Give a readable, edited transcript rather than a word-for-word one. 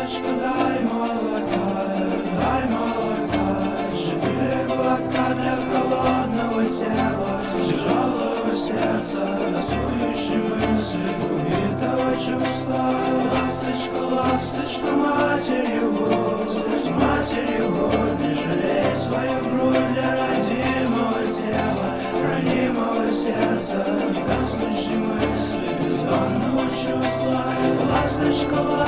ласточка, дай молока, 4 глотка для холодного тела, тяжелого сердца, тоскующей мысли, убитого чувства. Ласточка, ласточка, матерью будь, не жалей свою грудь для родимого тела, ранимого сердца, негаснущей мысли, бездонного чувства. Ласточка,